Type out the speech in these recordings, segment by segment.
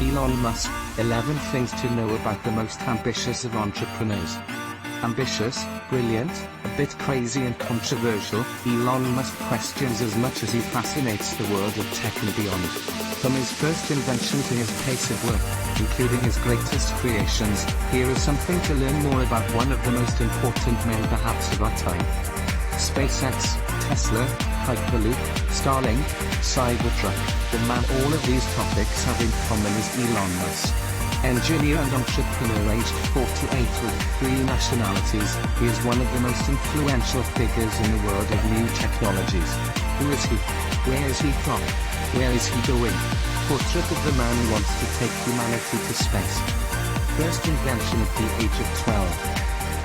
Elon Musk, 11 things to know about the most ambitious of entrepreneurs. Ambitious, brilliant, a bit crazy and controversial, Elon Musk questions as much as he fascinates the world of tech and beyond. From his first invention to his pace of work, including his greatest creations, here is something to learn more about one of the most important men perhaps of our time. SpaceX, Tesla, Hyperloop, Starlink, Cybertruck, the man all of these topics have in common is Elon Musk. Engineer and entrepreneur aged 48 with 3 nationalities, he is one of the most influential figures in the world of new technologies. Who is he? Where is he from? Where is he going? Portrait of the man who wants to take humanity to space. First invention at the age of 12.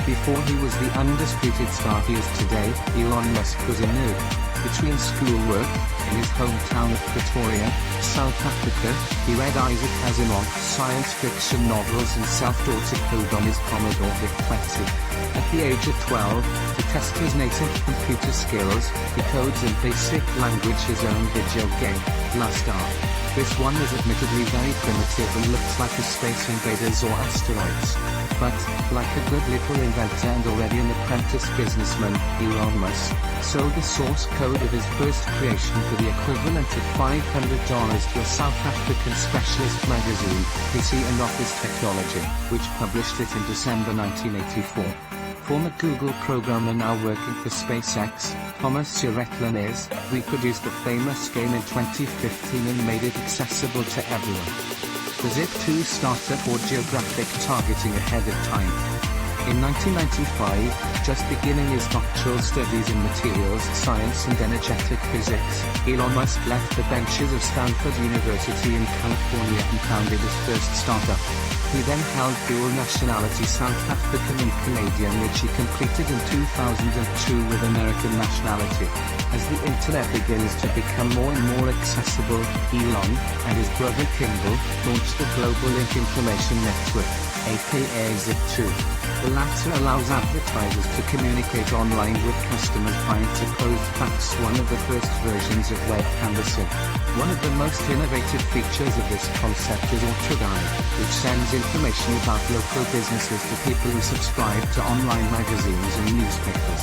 Before he was the undisputed star he is today, Elon Musk was a nerd. Between schoolwork, in his hometown of Pretoria, South Africa, he read Isaac Asimov's science fiction novels and self-taught to code on his Commodore VIC-20. At the age of 12, to test his native computer skills, he codes in basic language his own video game, Last Ark. This one is admittedly very primitive and looks like a Space Invaders or asteroids. But, like a good little inventor and already an apprentice businessman, Elon Musk sold the source code of his first creation for the equivalent of $500 to a South African specialist magazine, PC and Office Technology, which published it in December 1984. Former Google programmer now working for SpaceX, Thomas Suretlanes, reproduced the famous game in 2015 and made it accessible to everyone. The Zip2 startup or geographic targeting ahead of time. In 1995, just beginning his doctoral studies in materials science and energetic physics, Elon Musk left the benches of Stanford University in California and founded his first startup. He then held dual nationality South African and Canadian, which he completed in 2002 with American nationality. As the internet begins to become more and more accessible, Elon, and his brother Kimball, launched the Global Link Information Network, aka Zip2. The latter allows advertisers to communicate online with customers by interposed fax, one of the first versions of web canvassing. One of the most innovative features of this concept is AutoGuide, which sends information about local businesses to people who subscribe to online magazines and newspapers.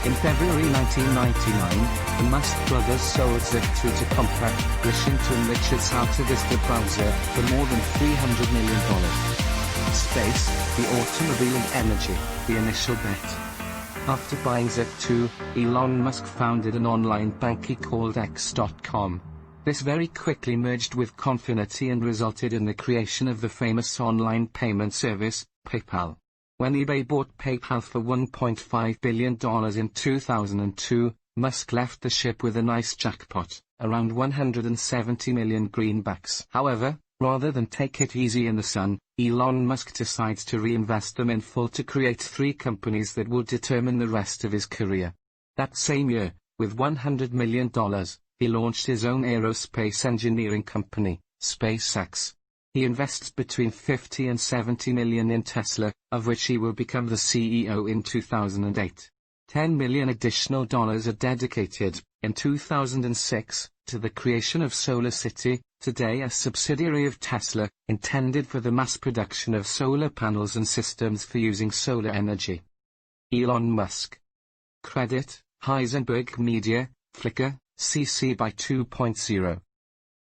In February 1999, the Musk brothers sold Zip2 to Compaq, wishing to enrich its Alta Vista browser for more than $300 million. Space, the automobile and energy, the initial bet. After buying Zip2, Elon Musk founded an online bank he called X.com. This very quickly merged with Confinity and resulted in the creation of the famous online payment service, PayPal. When eBay bought PayPal for $1.5 billion in 2002, Musk left the ship with a nice jackpot, around 170 million greenbacks. However, rather than take it easy in the sun, Elon Musk decides to reinvest them in full to create 3 companies that would determine the rest of his career. That same year, with $100 million, he launched his own aerospace engineering company, SpaceX. He invests between 50 and 70 million in Tesla, of which he will become the CEO in 2008. $10 million additional dollars are dedicated, in 2006, to the creation of Solar City, today a subsidiary of Tesla, intended for the mass production of solar panels and systems for using solar energy. Elon Musk. Credit, Heisenberg Media, Flickr, CC by 2.0.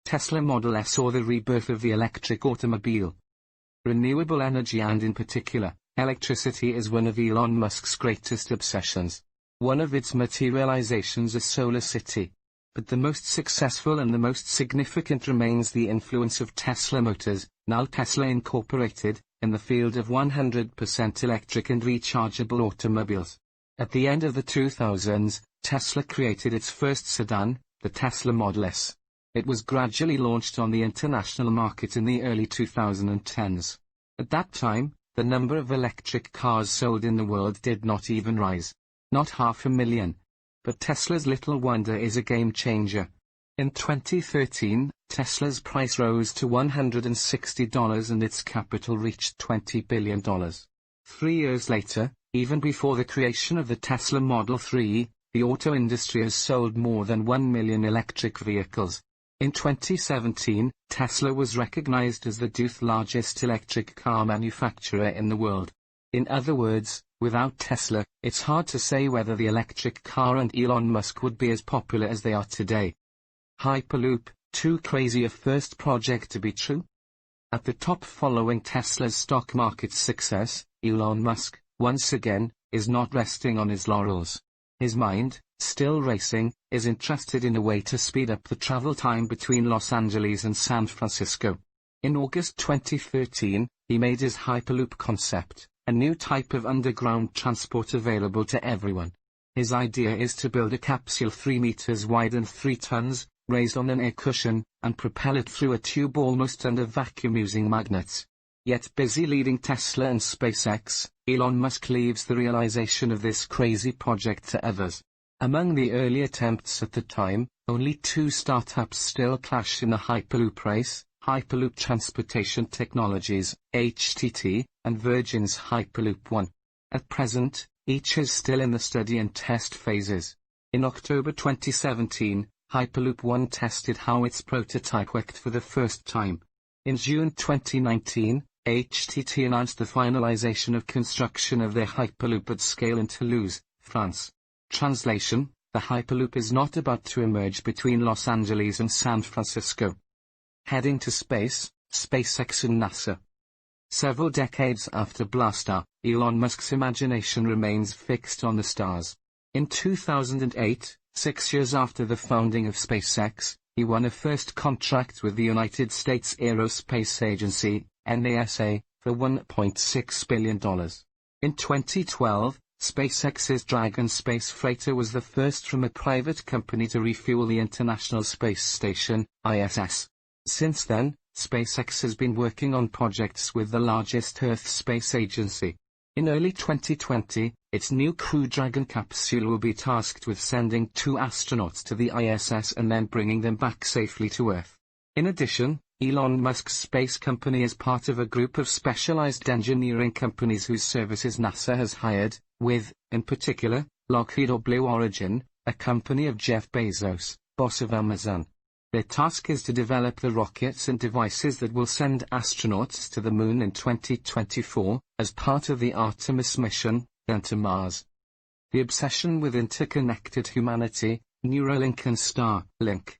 Tesla Model S or the rebirth of the electric automobile. Renewable energy and in particular, electricity is one of Elon Musk's greatest obsessions. One of its materializations is Solar City. But the most successful and the most significant remains the influence of Tesla Motors, now Tesla Incorporated, in the field of 100% electric and rechargeable automobiles. At the end of the 2000s, Tesla created its first sedan, the Tesla Model S. It was gradually launched on the international market in the early 2010s. At that time, the number of electric cars sold in the world did not even rise. Not 500,000. But Tesla's little wonder is a game changer. In 2013, Tesla's price rose to $160 and its capital reached $20 billion. 3 years later, even before the creation of the Tesla Model 3, the auto industry has sold more than 1 million electric vehicles. In 2017, Tesla was recognized as the 10th largest electric car manufacturer in the world. In other words, without Tesla, it's hard to say whether the electric car and Elon Musk would be as popular as they are today. Hyperloop, too crazy a first project to be true? At the top following Tesla's stock market success, Elon Musk, once again, is not resting on his laurels. His mind, still racing, is interested in a way to speed up the travel time between Los Angeles and San Francisco. In August 2013, he made his Hyperloop concept, a new type of underground transport available to everyone. His idea is to build a capsule 3 meters wide and 3 tons, raised on an air cushion, and propel it through a tube almost under vacuum using magnets. Yet busy leading Tesla and SpaceX, Elon Musk leaves the realization of this crazy project to others. Among the early attempts at the time, only 2 startups still clash in the Hyperloop race: Hyperloop Transportation Technologies, HTT, and Virgin's Hyperloop One. At present, each is still in the study and test phases. In October 2017, Hyperloop One tested how its prototype worked for the first time. In June 2019, HTT announced the finalization of construction of their Hyperloop at scale in Toulouse, France. Translation: the Hyperloop is not about to emerge between Los Angeles and San Francisco. Heading to space, SpaceX and NASA. Several decades after Blaster, Elon Musk's imagination remains fixed on the stars. In 2008, 6 years after the founding of SpaceX, he won a first contract with the United States Aerospace Agency, NASA, for $1.6 billion. In 2012, SpaceX's Dragon space freighter was the first from a private company to refuel the International Space Station, ISS. Since then, SpaceX has been working on projects with the largest Earth space agency. In early 2020, its new Crew Dragon capsule will be tasked with sending 2 astronauts to the ISS and then bringing them back safely to Earth. In addition, Elon Musk's space company is part of a group of specialized engineering companies whose services NASA has hired, with, in particular, Lockheed or Blue Origin, a company of Jeff Bezos, boss of Amazon. Their task is to develop the rockets and devices that will send astronauts to the Moon in 2024, as part of the Artemis mission, then to Mars. The obsession with interconnected humanity, Neuralink and Starlink.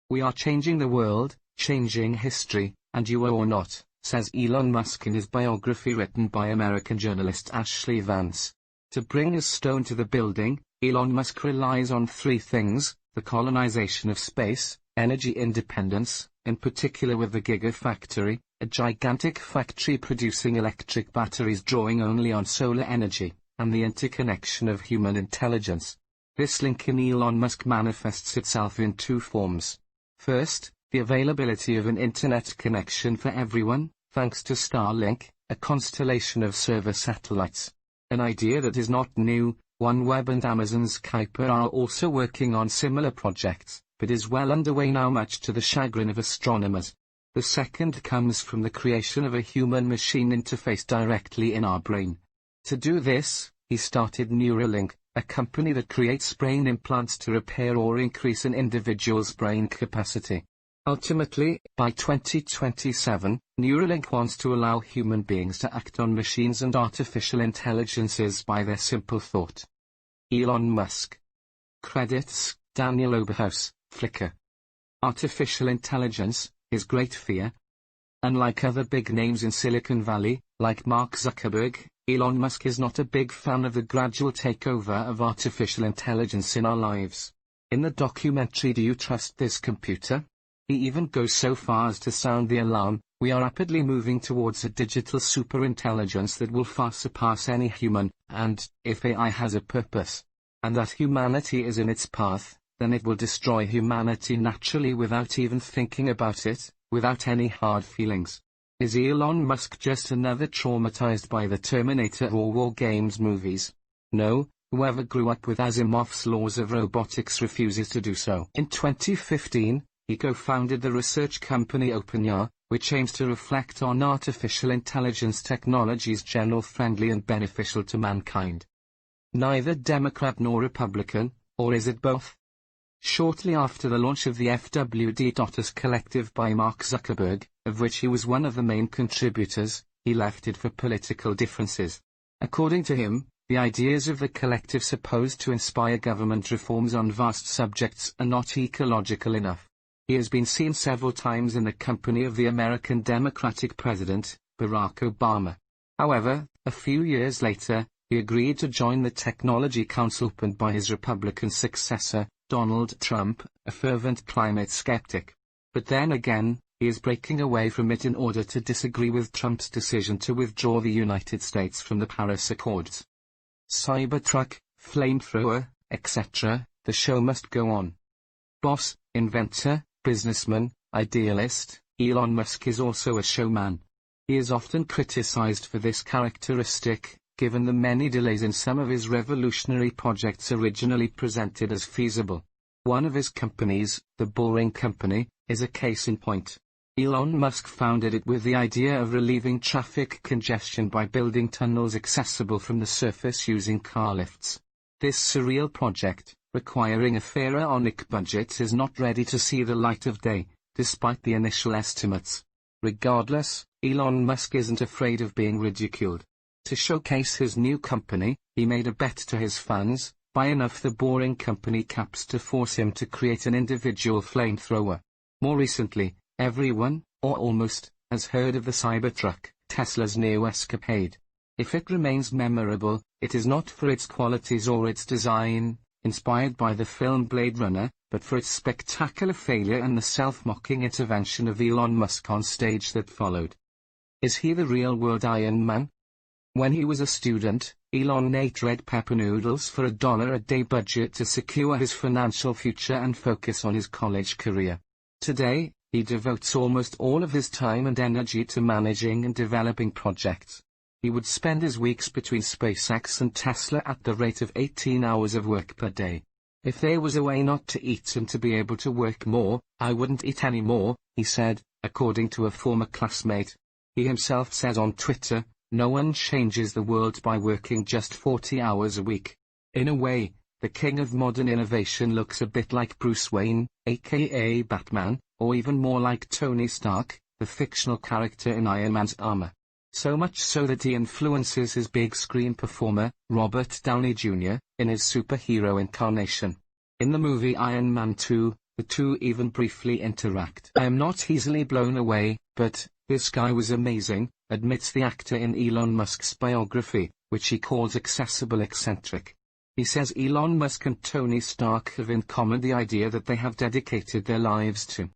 We are changing the world, changing history, and you are or not, says Elon Musk in his biography written by American journalist Ashley Vance. To bring a stone to the building, Elon Musk relies on 3 things: the colonization of space, energy independence, in particular with the Gigafactory, a gigantic factory producing electric batteries drawing only on solar energy, and the interconnection of human intelligence. This link in Elon Musk manifests itself in 2 forms. First, the availability of an internet connection for everyone, thanks to Starlink, a constellation of server satellites. An idea that is not new. OneWeb and Amazon's Kuiper are also working on similar projects, but is well underway now, much to the chagrin of astronomers. The second comes from the creation of a human-machine interface directly in our brain. To do this, he started Neuralink, a company that creates brain implants to repair or increase an individual's brain capacity. Ultimately, by 2027, Neuralink wants to allow human beings to act on machines and artificial intelligences by their simple thought. Elon Musk. Credits: Daniel Oberhaus, Flickr. Artificial intelligence, his great fear. Unlike other big names in Silicon Valley, like Mark Zuckerberg, Elon Musk is not a big fan of the gradual takeover of artificial intelligence in our lives. In the documentary Do You Trust This Computer? He even goes so far as to sound the alarm: we are rapidly moving towards a digital superintelligence that will far surpass any human, and, if AI has a purpose, and that humanity is in its path, then it will destroy humanity naturally without even thinking about it, without any hard feelings. Is Elon Musk just another traumatized by the Terminator or War Games movies? No, whoever grew up with Asimov's laws of robotics refuses to do so. In 2015, he co-founded the research company OpenAI, which aims to reflect on artificial intelligence technologies general friendly and beneficial to mankind. Neither Democrat nor Republican, or is it both? Shortly after the launch of the FWD.us collective by Mark Zuckerberg, of which he was one of the main contributors, he left it for political differences. According to him, the ideas of the collective supposed to inspire government reforms on vast subjects are not ecological enough. He has been seen several times in the company of the American Democratic President, Barack Obama. However, a few years later, he agreed to join the Technology Council opened by his Republican successor, Donald Trump, a fervent climate skeptic. But then again, he is breaking away from it in order to disagree with Trump's decision to withdraw the United States from the Paris Accords. Cybertruck, flamethrower, etc., the show must go on. Boss, inventor, businessman, idealist, Elon Musk is also a showman. He is often criticized for this characteristic, given the many delays in some of his revolutionary projects originally presented as feasible. One of his companies, the Boring Company, is a case in point. Elon Musk founded it with the idea of relieving traffic congestion by building tunnels accessible from the surface using car lifts. This surreal project, requiring a pharaonic budget, is not ready to see the light of day, despite the initial estimates. Regardless, Elon Musk isn't afraid of being ridiculed. To showcase his new company, he made a bet to his fans, buy enough The Boring Company caps to force him to create an individual flamethrower. More recently, everyone, or almost, has heard of the Cybertruck, Tesla's new escapade. If it remains memorable, it is not for its qualities or its design, inspired by the film Blade Runner, but for its spectacular failure and the self-mocking intervention of Elon Musk on stage that followed. Is he the real-world Iron Man? When he was a student, Elon ate red pepper noodles for $1 a day budget to secure his financial future and focus on his college career. Today, he devotes almost all of his time and energy to managing and developing projects. He would spend his weeks between SpaceX and Tesla at the rate of 18 hours of work per day. If there was a way not to eat and to be able to work more, I wouldn't eat any more, he said, according to a former classmate. He himself said on Twitter, "No one changes the world by working just 40 hours a week." In a way, the king of modern innovation looks a bit like Bruce Wayne, aka Batman, or even more like Tony Stark, the fictional character in Iron Man's armor. So much so that he influences his big screen performer, Robert Downey Jr., in his superhero incarnation. In the movie Iron Man 2, the two even briefly interact. "I am not easily blown away, but this guy was amazing," admits the actor in Elon Musk's biography, which he calls accessible eccentric. He says Elon Musk and Tony Stark have in common the idea that they have dedicated their lives to